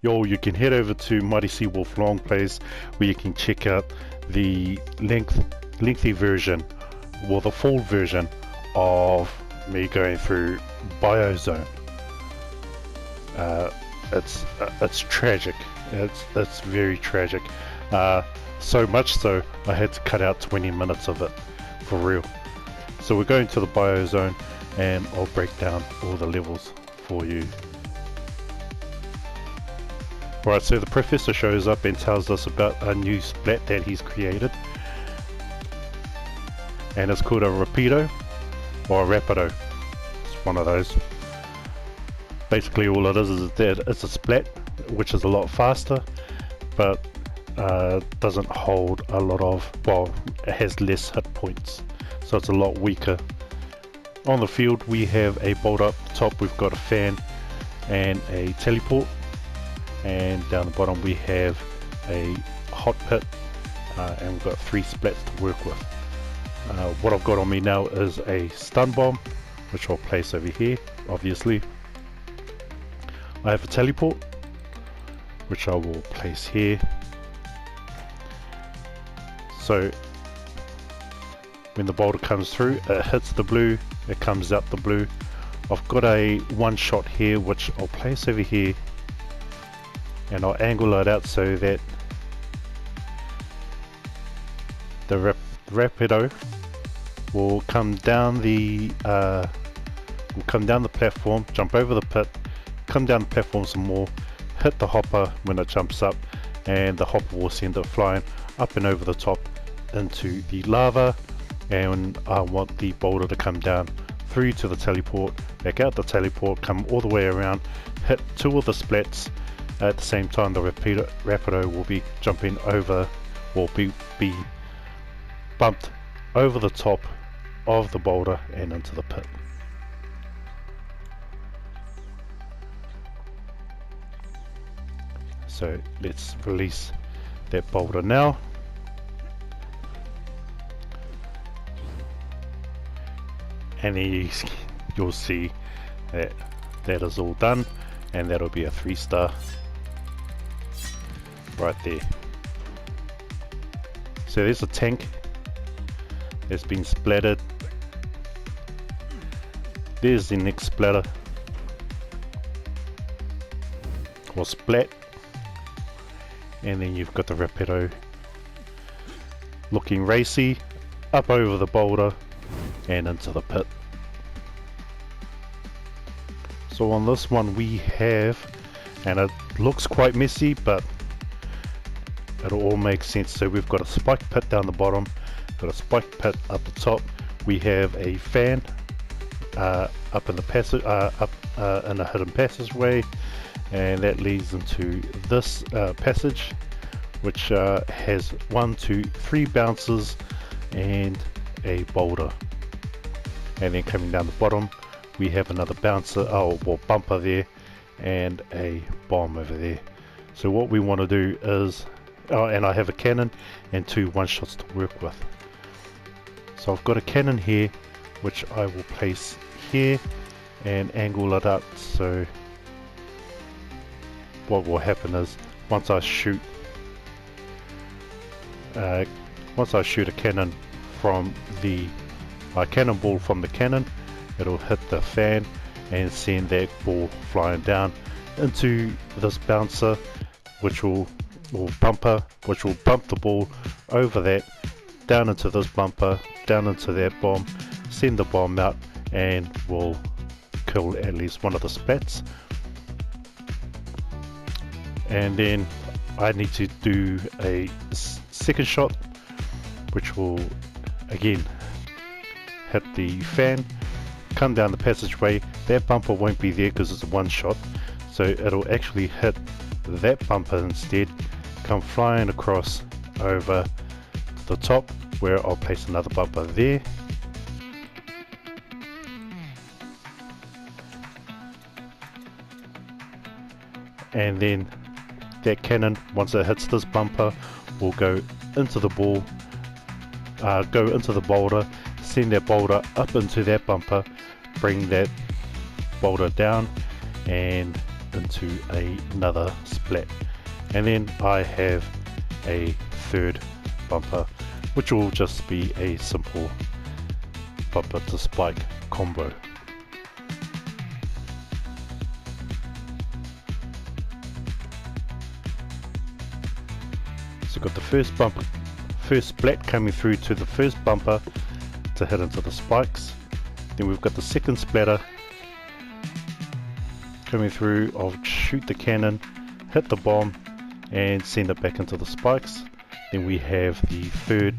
you can head over to Mighty Seawolf Long Plays, where you can check out the lengthy version, or the full version of me going through Biozone. It's tragic. It's very tragic. So much so I had to cut out 20 minutes of it, for real. So we're going to the Biozone, and I'll break down all the levels for you. Right, so the professor shows up and tells us about a new splat that he's created, and it's called a Rapido or a Rapido. It's one of those. Basically all it is that it's a splat which is a lot faster, but doesn't hold a lot of, well, it has less hit points, so it's a lot weaker. On the field we have a boulder up the top, we've got a fan and a teleport, and down the bottom we have a hot pit, and we've got 3 splats to work with. What I've got on me now is a stun bomb, which I'll place over here, obviously. I have a teleport, which I will place here. So when the boulder comes through, it hits the blue, it comes out the blue. I've got a one shot here, which I'll place over here, and I'll angle it out so that the Rapido will come down the platform, jump over the pit, come down the platform some more, hit the hopper when it jumps up, and the hopper will send it flying up and over the top into the lava. And I want the boulder to come down through to the teleport, back out the teleport, come all the way around, hit 2 of the splats. At the same time the Rapido will be jumping over, or be bumped over the top of the boulder and into the pit. So let's release that boulder now. And then you'll see that that is all done, and that'll be a 3-star right there. So there's a tank that's been splattered. There's the next splatter or splat, and then you've got the Rapido looking racy up over the boulder and into the pit. So on this one we have, and it looks quite messy, but it'll all make sense. So we've got a spike pit down the bottom, got a spike pit up the top, we have a fan up in the passage, in a hidden passageway, and that leads into this passage, which has 1, 2, 3 bounces and a boulder. And then coming down the bottom we have another bouncer, bumper there, and a bomb over there. So what we want to do is, and I have a cannon and 2 one-shots to work with. So I've got a cannon here, which I will place here and angle it up. So what will happen is, once I shoot a cannon from the cannonball from the cannon, it'll hit the fan and send that ball flying down into this bouncer, which will bump the ball over that, down into this bumper, down into that bomb, send the bomb out, and will kill at least one of the splats. And then I need to do a second shot, which will again hit the fan, come down the passageway. That bumper won't be there because it's a one shot, so it'll actually hit that bumper instead, come flying across over to the top, where I'll place another bumper there. And then that cannon, once it hits this bumper, will go into the ball, go into the boulder, send that boulder up into that bumper, bring that boulder down, and into another splat, and then I have a third bumper, which will just be a simple bumper to spike combo. So got the first splat coming through to the first bumper to hit into the spikes. Then we've got the second splatter coming through. I'll shoot the cannon, hit the bomb, and send it back into the spikes. Then we have the third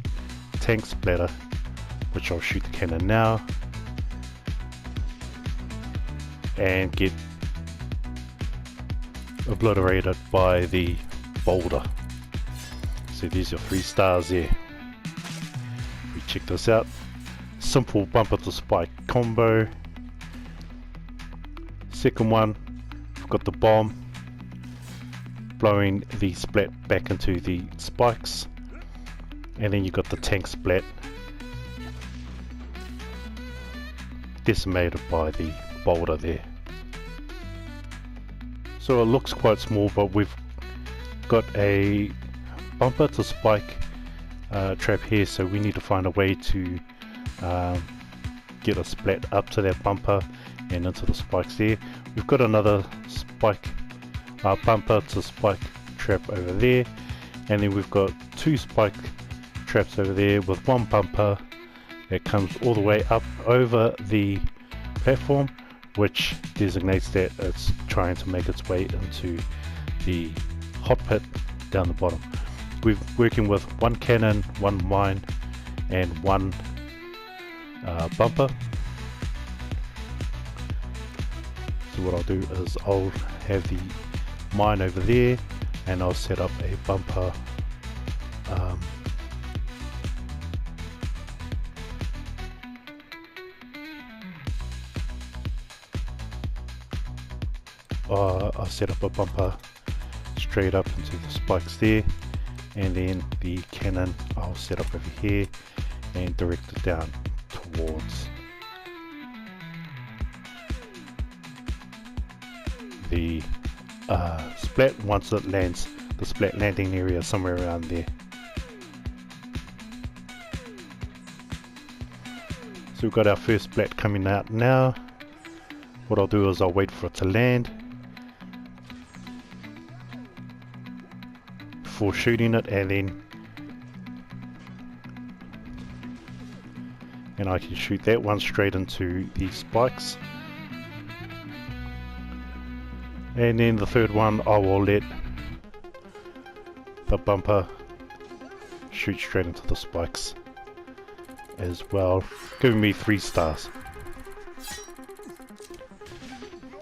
tank splatter, which I'll shoot the cannon now and get obliterated by the boulder. So there's your 3 stars there. We check this out. Simple bumper to spike combo. Second one, we've got the bomb blowing the splat back into the spikes, and then you've got the tank splat decimated by the boulder there. So it looks quite small, but we've got a bumper to spike trap here, so we need to find a way to get a splat up to that bumper and into the spikes there. We've got another spike bumper to spike trap over there, and then we've got 2 spike traps over there with 1 bumper that comes all the way up over the platform, which designates that it's trying to make its way into the hot pit down the bottom. We're working with 1 cannon, 1 mine, and 1 bumper. So what I'll do is I'll have the mine over there, and I'll set up a bumper I'll set up a bumper straight up into the spikes there, and then the cannon I'll set up over here and direct it down towards the splat once it lands, the splat landing area somewhere around there. So we've got our first splat coming out now. What I'll do is I'll wait for it to land before shooting it, and I can shoot that one straight into the spikes. And then the third one I will let the bumper shoot straight into the spikes as well, giving me 3 stars.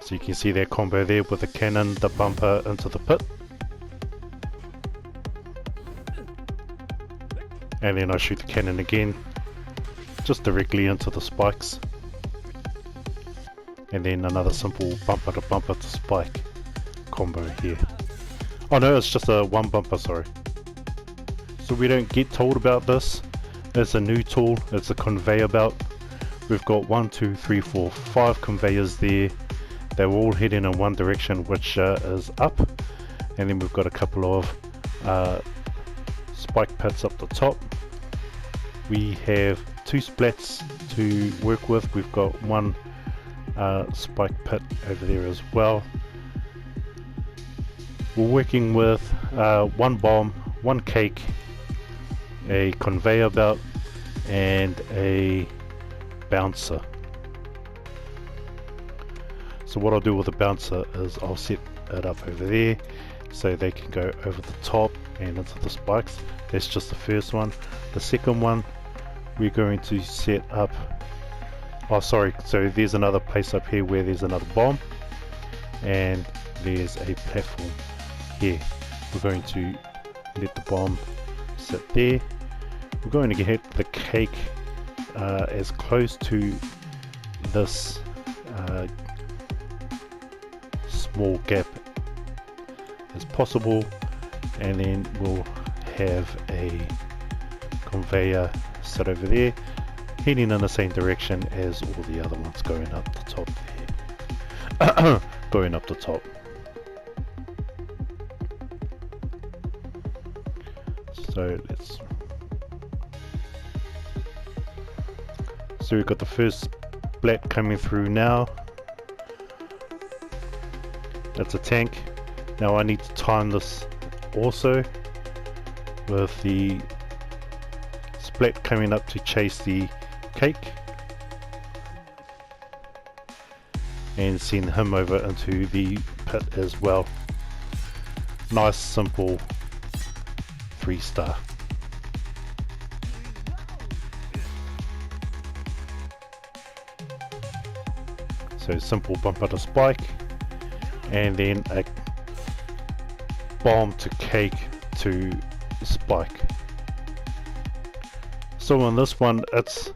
So you can see that combo there with the cannon, the bumper into the pit. And then I shoot the cannon again, just directly into the spikes. And then another simple bumper to spike combo here. Oh no, it's just a 1 bumper, sorry. So we don't get told about this. It's a new tool, it's a conveyor belt. We've got 1, 2, 3, 4, 5 conveyors there. They're all heading in one direction, which is up. And then we've got a couple of spike pits up the top. We have 2 splats to work with. We've got 1 spike pit over there as well. We're working with 1 bomb, 1 cake, a conveyor belt, and a bouncer. So what I'll do with the bouncer is I'll set it up over there so they can go over the top and into the spikes. That's just the first one. The second one we're going to set up, oh sorry, so there's another place up here where there's another bomb, and there's a platform here. We're going to let the bomb sit there. We're going to get the cake as close to this small gap as possible, and then we'll have a conveyor sit over there heading in the same direction as all the other ones going up the top there. Going up the top. So we've got the first splat coming through now. That's a tank. Now I need to time this also with the splat coming up to chase the cake and send him over into the pit as well. Nice simple 3-star. So simple bumper to spike, and then a bomb to cake to spike. So on this one, it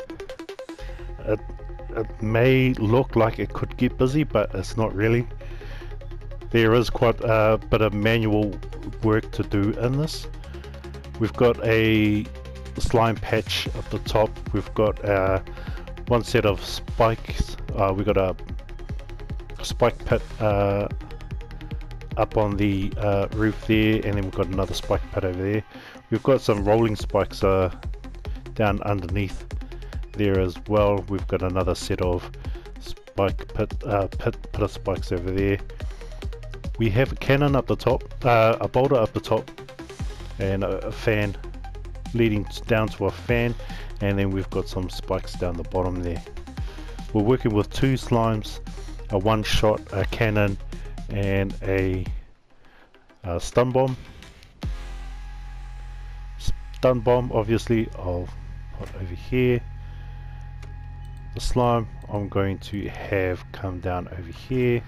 may look like it could get busy, but it's not really. There is quite a bit of manual work to do in this. We've got a slime patch at the top. We've got one set of spikes. We've got a spike pit up on the roof there, and then we've got another spike pit over there. We've got some rolling spikes down underneath there as well. We've got another set of spike pit of spikes over there. We have a cannon up the top, a boulder up the top, and a fan leading down to a fan, and then we've got some spikes down the bottom there. We're working with 2 slimes, a one-shot, a cannon, and a stun bomb. Stun bomb, obviously, I'll put over here. The slime I'm going to have come down over here.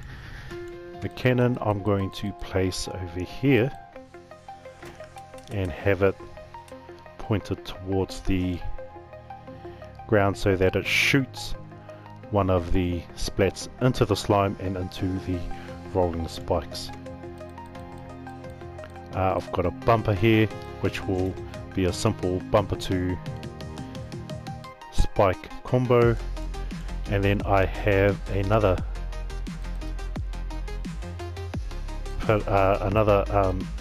The cannon I'm going to place over here and have it pointed towards the ground so that it shoots one of the splats into the slime and into the rolling spikes. I've got a bumper here which will be a simple bumper to spike combo, and then I have another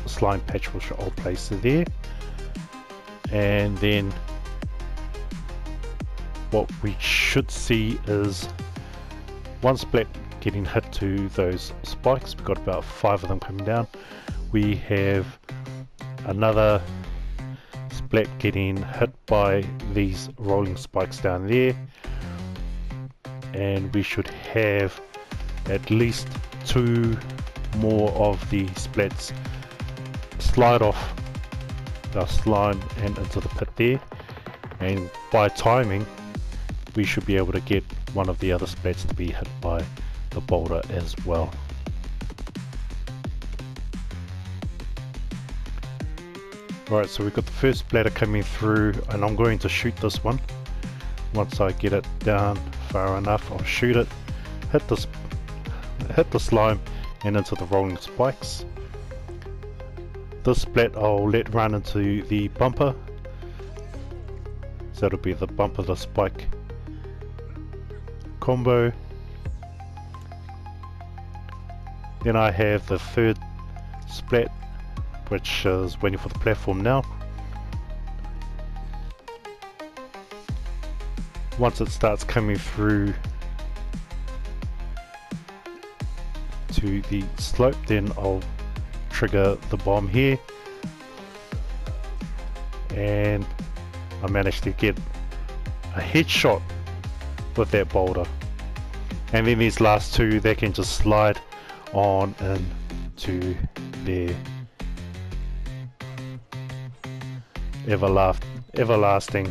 slime patch which I'll place there, and then what we should see is one splat getting hit to those spikes. We've got about 5 of them coming down. We have another splat getting hit by these rolling spikes down there, and we should have at least 2 more of the splats slide off the slime and into the pit there, and by timing we should be able to get one of the other splats to be hit by the boulder as well. Alright, so we've got the first splatter coming through, and I'm going to shoot this one. Once I get it down far enough, I'll shoot it, hit the slime and into the rolling spikes. This splat I'll let run into the bumper, so it'll be the bumper to spike combo. Then I have the third splat which is waiting for the platform now. Once it starts coming through to the slope, then I'll trigger the bomb here, and I managed to get a headshot with that boulder. And then these last 2, they can just slide on into their everlasting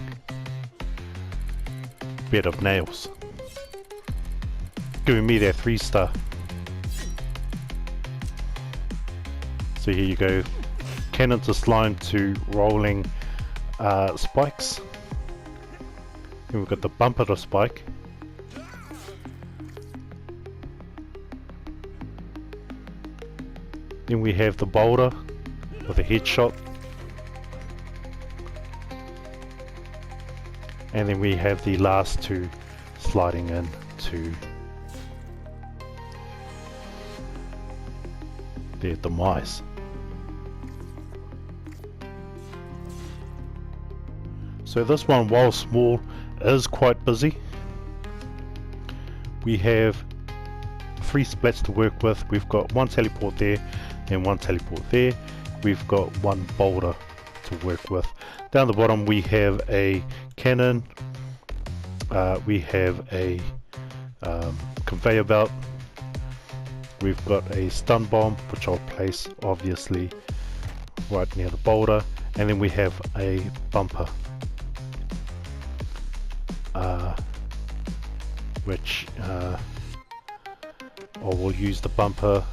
bed of nails, giving me their 3-star. So here you go, cannon to slime to rolling spikes. Then we've got the bumper to spike. Then we have the boulder with a headshot. And then we have the last 2 sliding in to their demise. So this one, while small, is quite busy. We have 3 splats to work with. We've got 1 teleport there and 1 teleport there. We've got 1 boulder to work with. Down the bottom we have a cannon, we have a conveyor belt, we've got a stun bomb which I'll place obviously right near the boulder, and then we have a bumper which I will use the bumper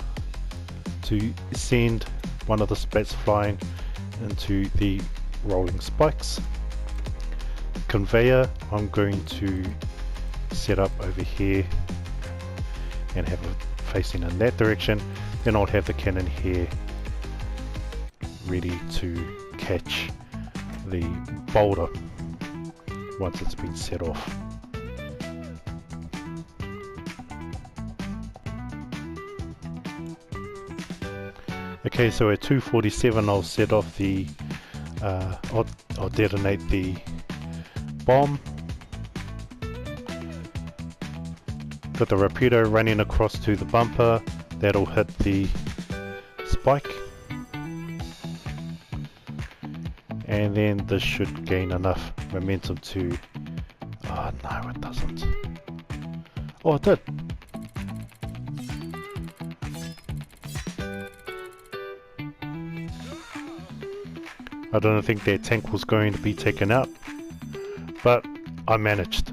to send one of the splats flying into the rolling spikes. Conveyor I'm going to set up over here and have it facing in that direction. Then I'll have the cannon here ready to catch the boulder once it's been set off. Okay, so at 2:47 I'll set off the I'll detonate the bomb. Got the Rapido running across to the bumper, that'll hit the spike, and then this should gain enough momentum to... oh no, it doesn't. Oh, it did. I don't think their tank was going to be taken out, but I managed.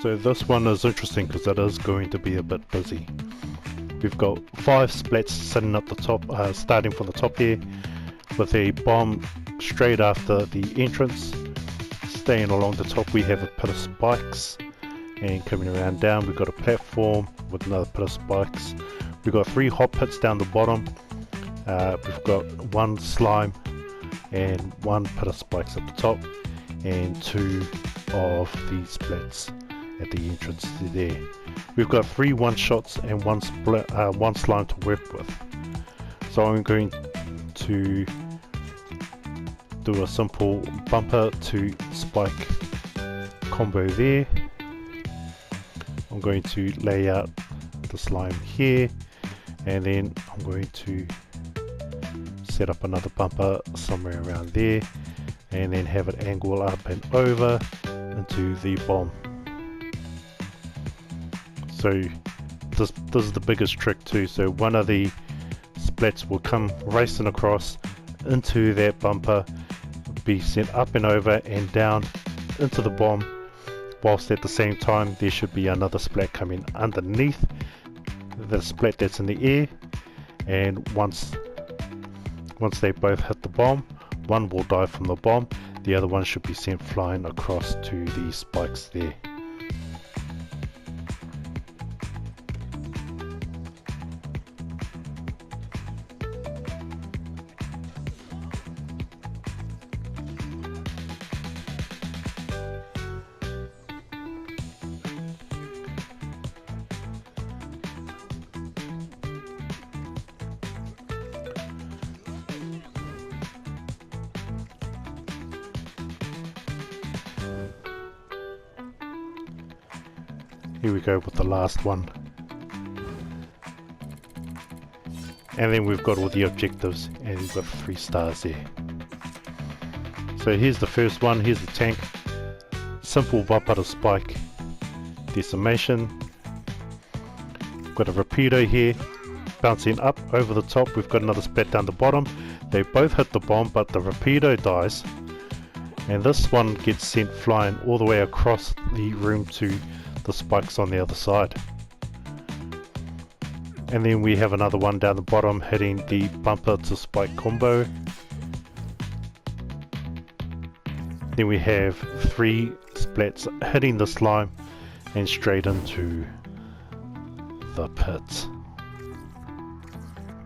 So this one is interesting because it is going to be a bit busy. We've got 5 splats sitting up the top, starting from the top here, with a bomb straight after the entrance. Staying along the top we have a pit of spikes, and coming around down we've got a platform with another pit of spikes. We've got 3 hot pits down the bottom. We've got 1 slime and 1 pit of spikes at the top, and 2 of the splats at the entrance to there. We've got 3 one-shots and 1 slime to work with. So I'm going to do a simple bumper to spike combo there. I'm going to lay out the slime here, and then I'm going to set up another bumper somewhere around there, and then have it angle up and over into the bomb. So this is the biggest trick too. So one of the splats will come racing across into that bumper, be sent up and over and down into the bomb, whilst at the same time there should be another splat coming underneath the splat that's in the air, and once they both hit the bomb, one will die from the bomb, the other one should be sent flying across to the spikes there. Here we go with the last one. And then we've got all the objectives, and we've got 3 stars there. So here's the first one, here's the tank. Simple bumper spike decimation. We've got a Rapido here, bouncing up over the top. We've got another splat down the bottom. They both hit the bomb, but the Rapido dies. And this one gets sent flying all the way across the room to the spikes on the other side. And then we have another one down the bottom hitting the bumper to spike combo. Then we have 3 splats hitting the slime and straight into the pit.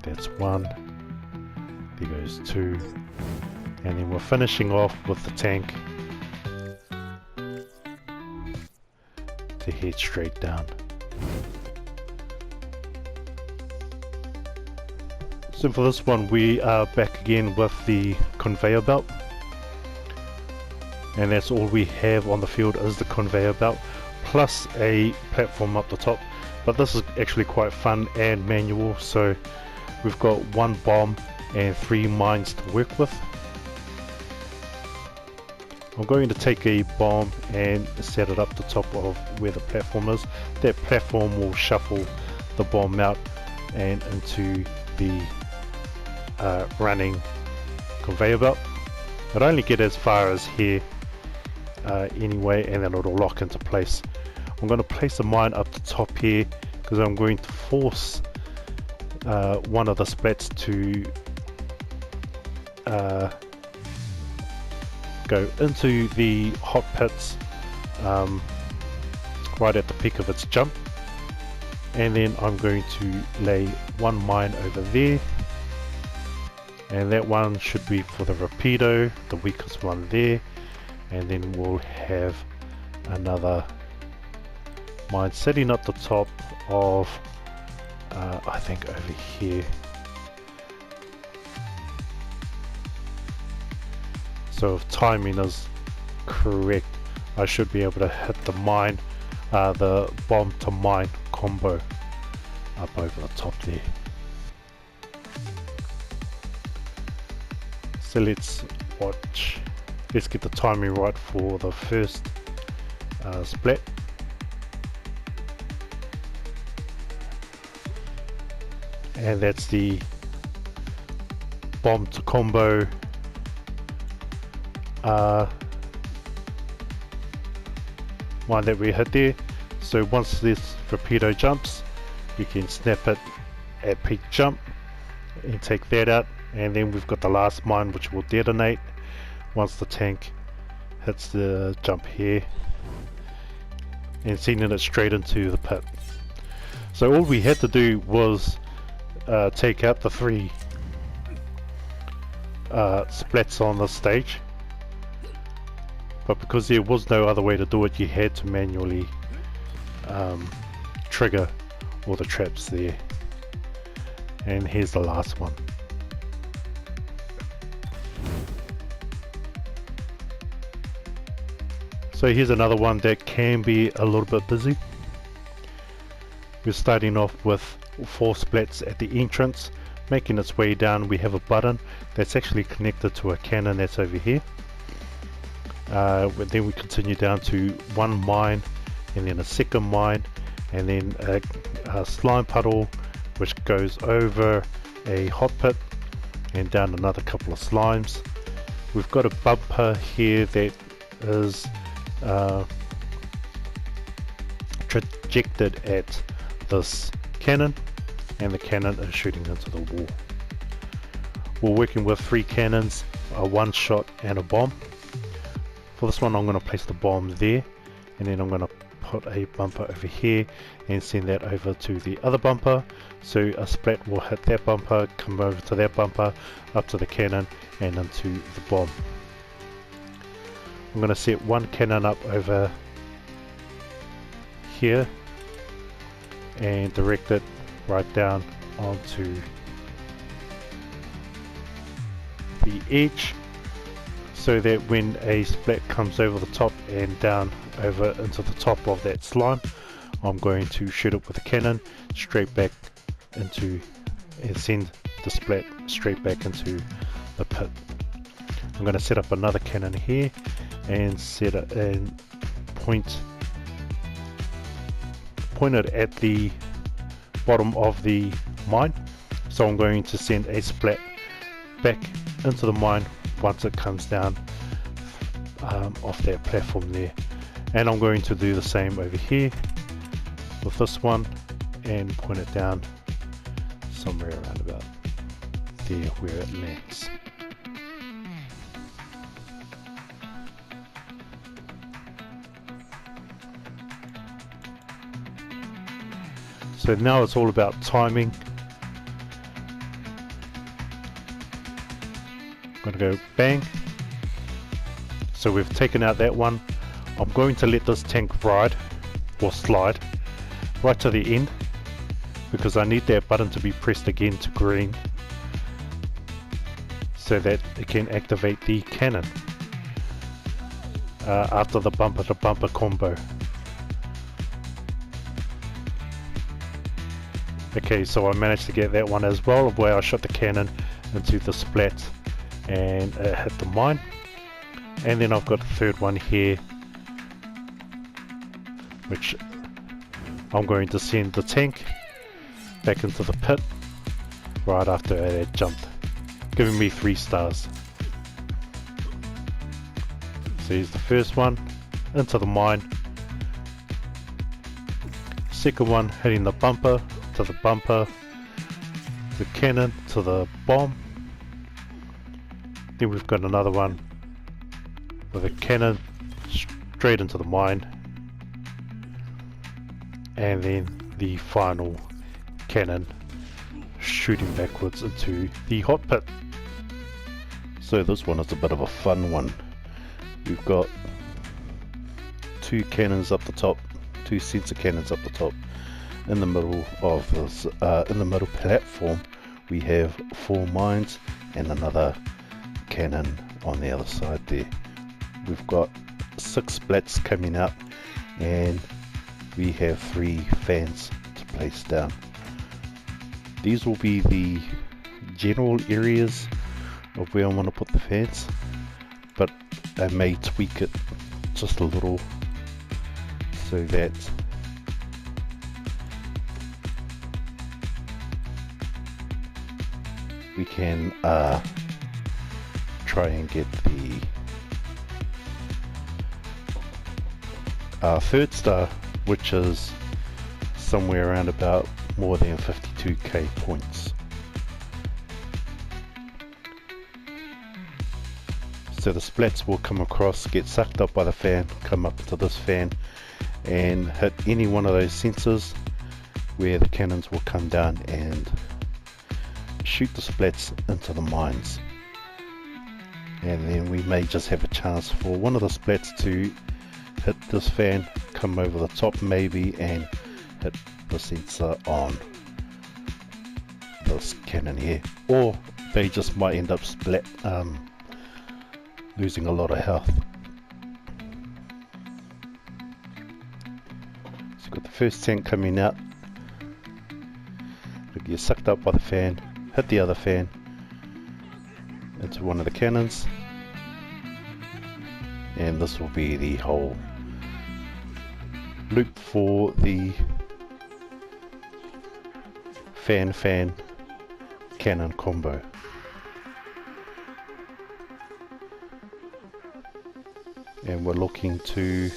That's 1. There goes 2. And then we're finishing off with the tank to head straight down. So for this one we are back again with the conveyor belt, and that's all we have on the field is the conveyor belt plus a platform up the top. But this is actually quite fun and manual, so we've got one bomb and 3 mines to work with. I'm going to take a bomb and set it up the top of where the platform is. That platform will shuffle the bomb out and into the running conveyor belt. I'd only get as far as here anyway, and then it'll lock into place. I'm going to place a mine up the top here because I'm going to force one of the splats to go into the hot pits right at the peak of its jump, and then I'm going to lay one mine over there, and that one should be for the Rapido, the weakest one there, and then we'll have another mine sitting at the top of I think over here. So if timing is correct, I should be able to hit the mine, the bomb to mine combo up over the top there. So let's get the timing right for the first splat. And that's the bomb to combo one that we hit there. So once this Rapido jumps, you can snap it at peak jump and take that out, and then we've got the last mine which will detonate once the tank hits the jump here and sending it straight into the pit. So all we had to do was take out the 3 splats on the stage, but because there was no other way to do it, you had to manually trigger all the traps there. And here's the last one. So here's another one that can be a little bit busy. We're starting off with 4 splats at the entrance. Making its way down, we have a button that's actually connected to a cannon that's over here. Then we continue down to 1 mine, and then a 2nd mine, and then a slime puddle which goes over a hot pit and down another couple of slimes. We've got a bumper here that is trajected at this cannon, and the cannon is shooting into the wall. We're working with 3 cannons, a 1-shot and a bomb. For this one I'm going to place the bomb there, and then I'm going to put a bumper over here and send that over to the other bumper, so a splat will hit that bumper, come over to that bumper, up to the cannon and into the bomb. I'm going to set 1 cannon up over here and direct it right down onto the edge, so that when a splat comes over the top and down over into the top of that slime, I'm going to shoot it with a cannon straight back into and send the splat straight back into the pit. I'm going to set up another cannon here and set it and point it at the bottom of the mine. So I'm going to send a splat back into the mine once it comes down off that platform there, and I'm going to do the same over here with this one and point it down somewhere around about there where it lands. So now it's all about timing. I'm going to go bang. So we've taken out that one. I'm going to let this tank ride or slide right to the end, because I need that button to be pressed again to green so that it can activate the cannon after the bumper to bumper combo. Okay, so I managed to get that one as well, where I shot the cannon into the splat and it hit the mine. And then I've got a third one here, which I'm going to send the tank back into the pit right after it had jumped, giving me 3 stars. So here's the first one into the mine, second one hitting the bumper to the bumper, the cannon to the bomb. Then we've got another one with a cannon straight into the mine, and then the final cannon shooting backwards into the hot pit. So this one is a bit of a fun one. We've got 2 cannons up the top, 2 sensor cannons up the top. In the middle of this, in the middle platform, we have 4 mines and another cannon on the other side there. We've got 6 splats coming out, and we have 3 fans to place down. These will be the general areas of where I want to put the fans, but I may tweak it just a little so that we can try and get the 3rd star, which is somewhere around about more than 52k points. So the splats will come across, get sucked up by the fan, come up to this fan and hit any one of those sensors, where the cannons will come down and shoot the splats into the mines. And then we may just have a chance for one of the splats to hit this fan, come over the top maybe, and hit the sensor on this cannon here, or they just might end up losing a lot of health. So you've got the first tank coming out, it'll get sucked up by the fan, hit the other fan into one of the cannons, and this will be the whole loop for the fan cannon combo. And we're looking to,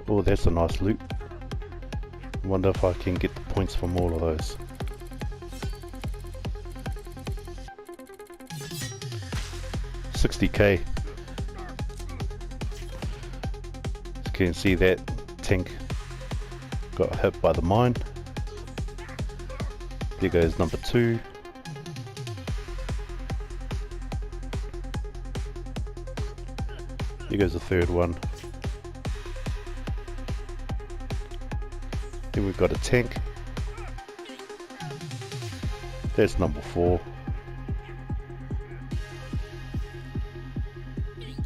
oh, that's a nice loop. Wonder if I can get the points from all of those. $60k. You can see that tank got hit by the mine. There goes number 2. Here goes the 3rd one. Then we've got a tank. There's number 4.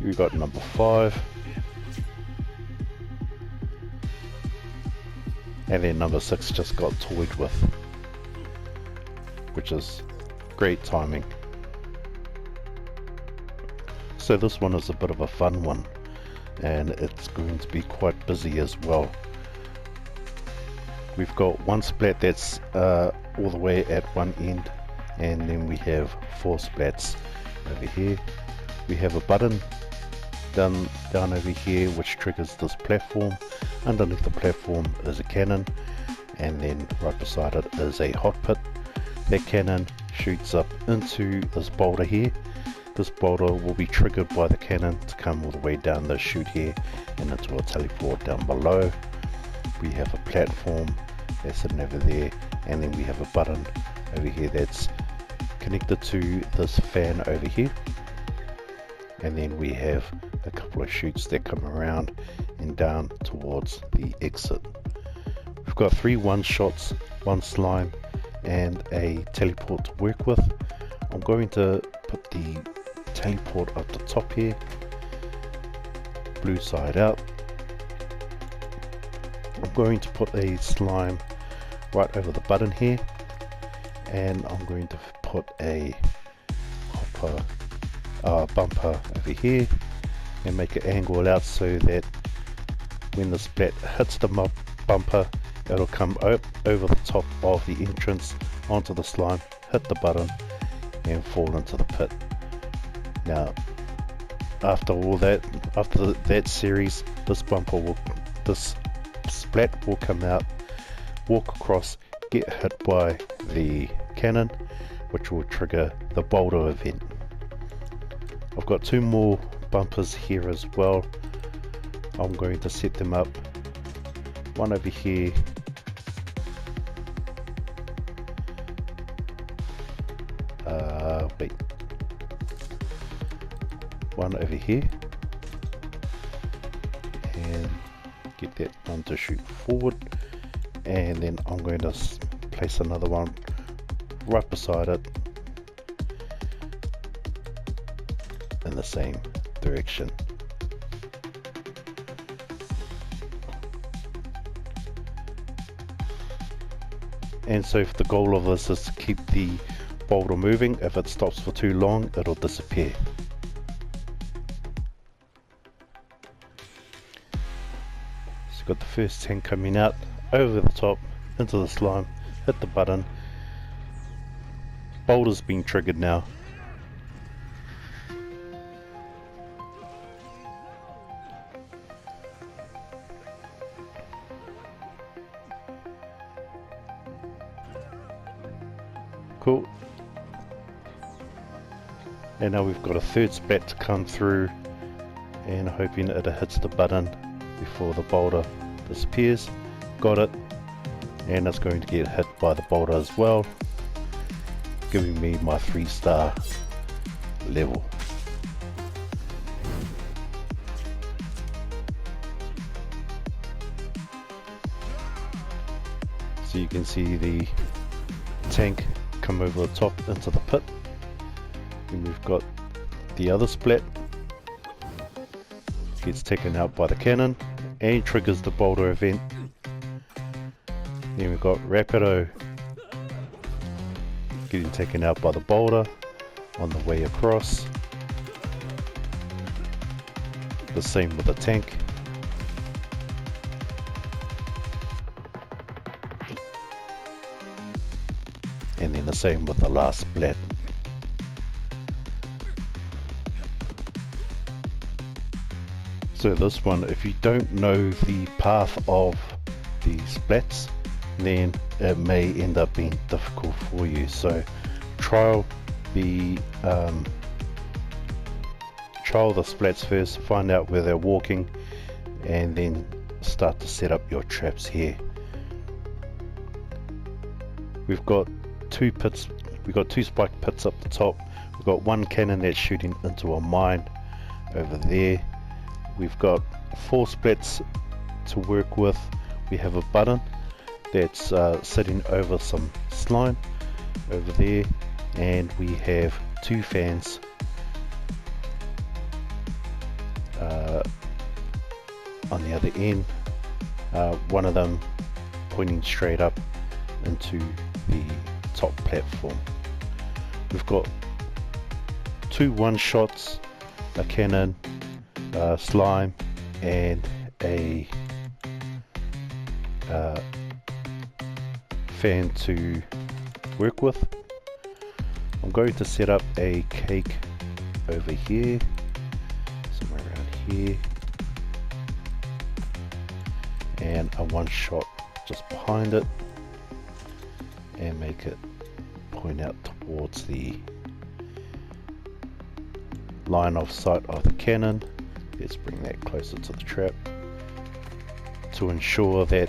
We've got number 5. And then number 6 just got toyed with, which is great timing. So this one is a bit of a fun one, and it's going to be quite busy as well. We've got one splat that's all the way at one end, and then we have 4 splats over here. We have a button down over here which triggers this platform. Underneath the platform is a cannon, and then right beside it is a hot pit. That cannon shoots up into this boulder here. This boulder will be triggered by the cannon to come all the way down the chute here and into a teleport down below. We have a platform that's sitting over there, and then we have a button over here that's connected to this fan over here. And then we have a couple of chutes that come around and down towards the exit. We've got 3 one-shots, 1 slime, and a teleport to work with. I'm going to put the teleport up the top here, blue side out. I'm going to put a slime right over the button here, and I'm going to put a bumper over here and make it angle out so that when the splat hits the bumper, it'll come over the top of the entrance onto the slime, hit the button and fall into the pit. Now after that series, this splat will come out, walk across, get hit by the cannon, which will trigger the boulder event. I've got two more bumpers here as well. I'm going to set them up, one over here one over here, and get that one to shoot forward, and then I'm going to place another one right beside it in the same direction. And so if the goal of this is to keep the boulder moving, if it stops for too long, it'll disappear. So got the first tank coming out over the top into the slime, hit the button, boulder's being triggered now. Cool. And now we've got a third splat to come through, and hoping it hits the button before the boulder disappears. Got it, and it's going to get hit by the boulder as well, giving me my 3-star level. So you can see the tank come over the top into the pit, and we've got the other splat gets taken out by the cannon and triggers the boulder event. Then we've got Rapido getting taken out by the boulder on the way across. The same with the tank. And then the same with the last splat. So this one, if you don't know the path of the splats, then it may end up being difficult for you. So trial the splats first, find out where they're walking, and then start to set up your traps here. We've got two pits, we've got two spike pits up the top. We've got one cannon that's shooting into a mine over there. We've got 4 splats to work with. We have a button that's sitting over some slime over there, and we have 2 fans on the other end, one of them pointing straight up into the top platform. We've got 2 one-shots, a cannon, slime, and a fan to work with. I'm going to set up a cake over here, somewhere around here, and a one-shot just behind it, and make it point out towards the line of sight of the cannon. Let's bring that closer to the trap to ensure that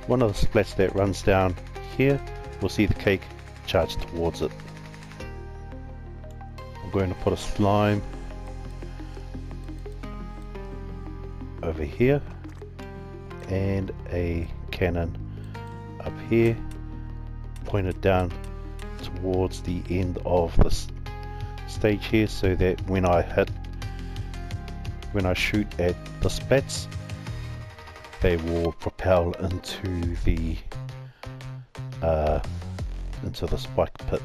one of the splats that runs down here will see the cake charge towards it. I'm going to put a slime over here and a cannon up here. pointed down towards the end of this stage here, so that when I shoot at the splats, they will propel into the spike pit.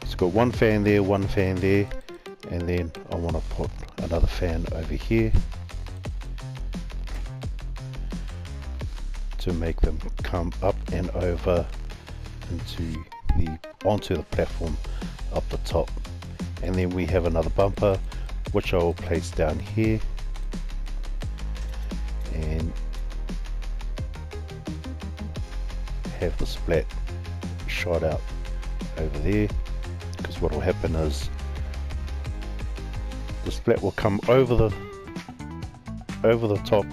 So got one fan there, and then I want to put another fan over here to make them come up and over onto the platform up the top. And then we have another bumper which I will place down here, and have the splat shot out over there, because what will happen is the splat will come over the top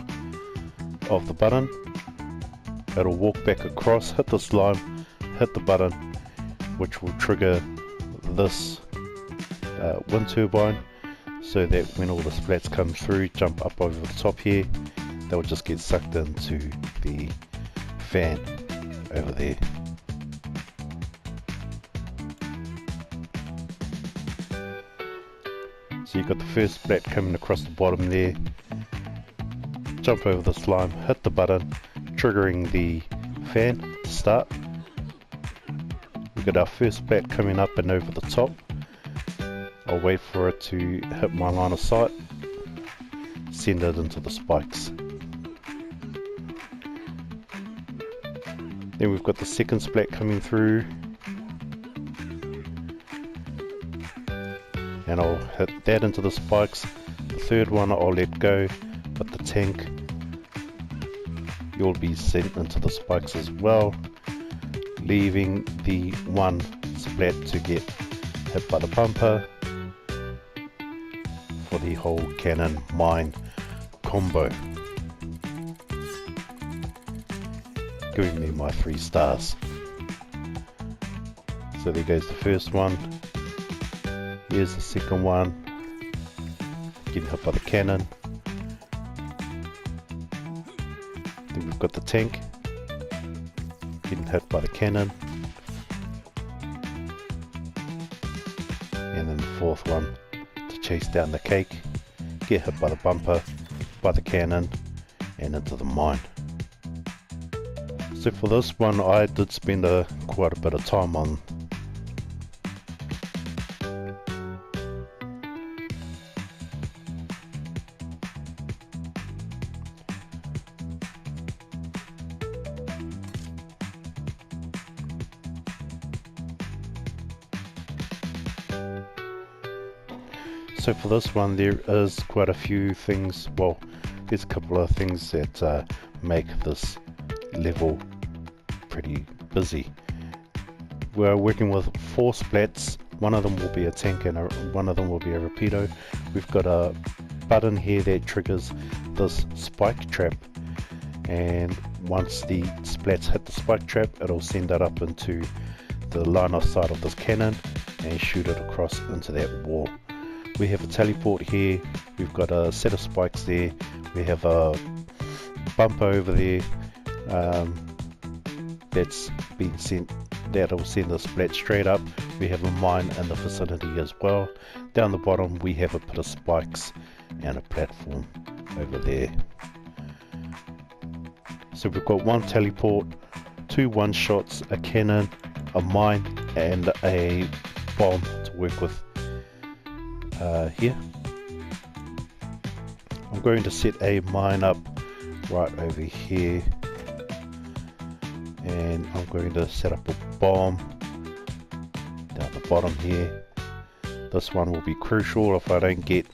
of the button. It'll walk back across, hit the slime, hit the button, which will trigger this wind turbine, so that when all the splats come through, jump up over the top here, they'll just get sucked into the fan over there. So you've got the first splat coming across the bottom there, jump over the slime, hit the button, triggering the fan to start. We've got our first splat coming up and over the top. I'll wait for it to hit my line of sight, send it into the spikes. Then we've got the second splat coming through, and I'll hit that into the spikes. The third one I'll let go, but the tank, you'll be sent into the spikes as well, leaving the one splat to get hit by the bumper for the whole cannon mine combo, giving me my 3 stars. So there goes the first one. Here's the second one, getting hit by the cannon. Then we've got the tank getting hit by the cannon, and then the fourth one to chase down the cake, get hit by the bumper, by the cannon, and into the mine. So for this one I did spend quite a bit of time on. So for this one there is quite a few things, well there's a couple of things that make this level pretty busy. We're working with 4 splats, one of them will be a tank and one of them will be a Rapido. We've got a button here that triggers this spike trap, and once the splats hit the spike trap, it'll send that up into the line of sight of this cannon and shoot it across into that wall. We have a teleport here, we've got a set of spikes there, we have a bumper over there that's been sent, that'll send the splat straight up. We have a mine in the vicinity as well. Down the bottom we have a bit of spikes and a platform over there. So we've got 1 teleport, 2 one-shots, a cannon, a mine and a bomb to work with. Here I'm going to set a mine up right over here, and I'm going to set up a bomb down the bottom here. This one will be crucial. If I don't get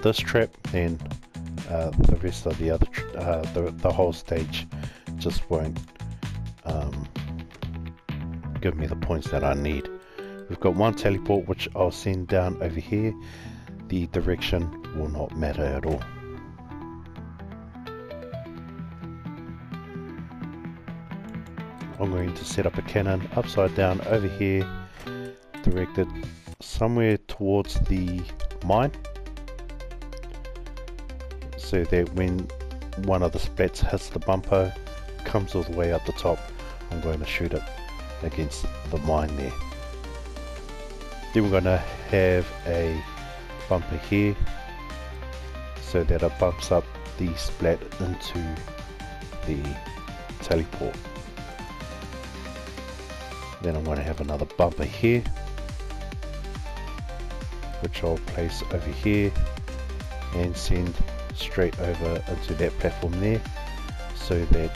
this trap, then the rest of the other the whole stage just won't give me the points that I need. We've got 1 teleport which I'll send down over here. The direction will not matter at all. I'm going to set up a cannon upside down over here, directed somewhere towards the mine, so that when one of the splats hits the bumper, comes all the way up the top, I'm going to shoot it against the mine there. Then we're going to have a bumper here so that it bumps up the splat into the teleport. Then I'm going to have another bumper here, which I'll place over here and send straight over into that platform there, so that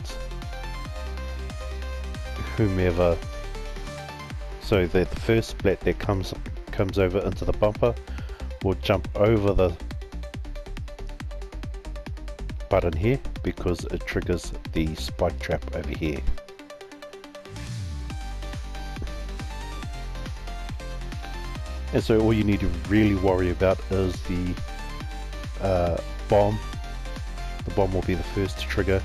the first splat that comes over into the bumper will jump over the button here, because it triggers the spike trap over here. And so all you need to really worry about is the bomb. The bomb will be the first to trigger,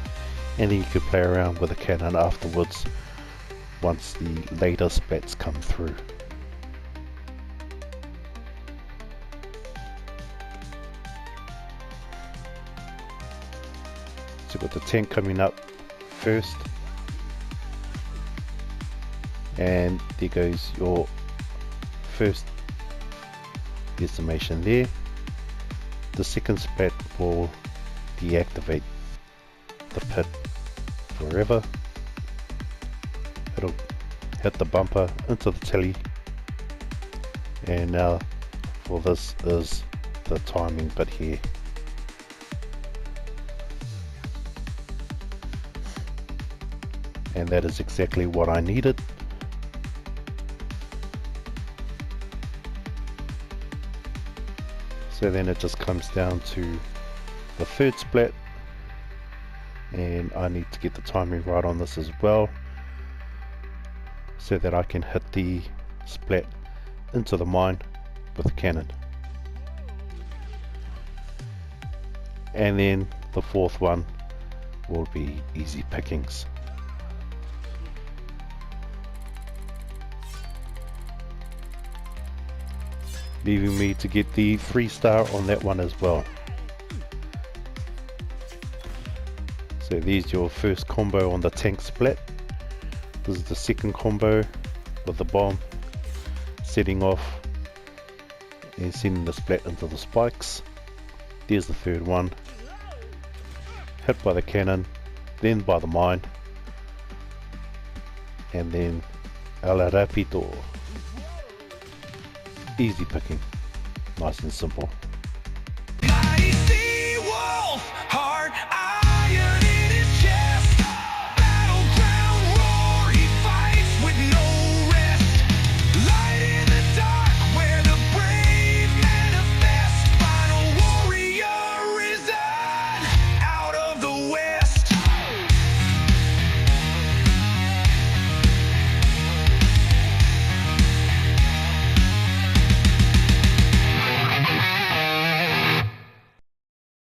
and then you can play around with the cannon afterwards once the later splats come through. So we've got the tank coming up first, and there goes your first decimation there. The second splat will deactivate the pit forever. It'll hit the bumper into the telly, and now for this is the timing bit here. And that is exactly what I needed. So then it just comes down to the third splat, and I need to get the timing right on this as well, so that I can hit the splat into the mine with the cannon. And then the fourth one will be easy pickings. Leaving me to get the 3-star on that one as well. So there's your first combo on the tank splat. This is the second combo with the bomb setting off and sending the splat into the spikes. There's the third one, hit by the cannon, then by the mine, and then el Rapido. Easy picking, nice and simple.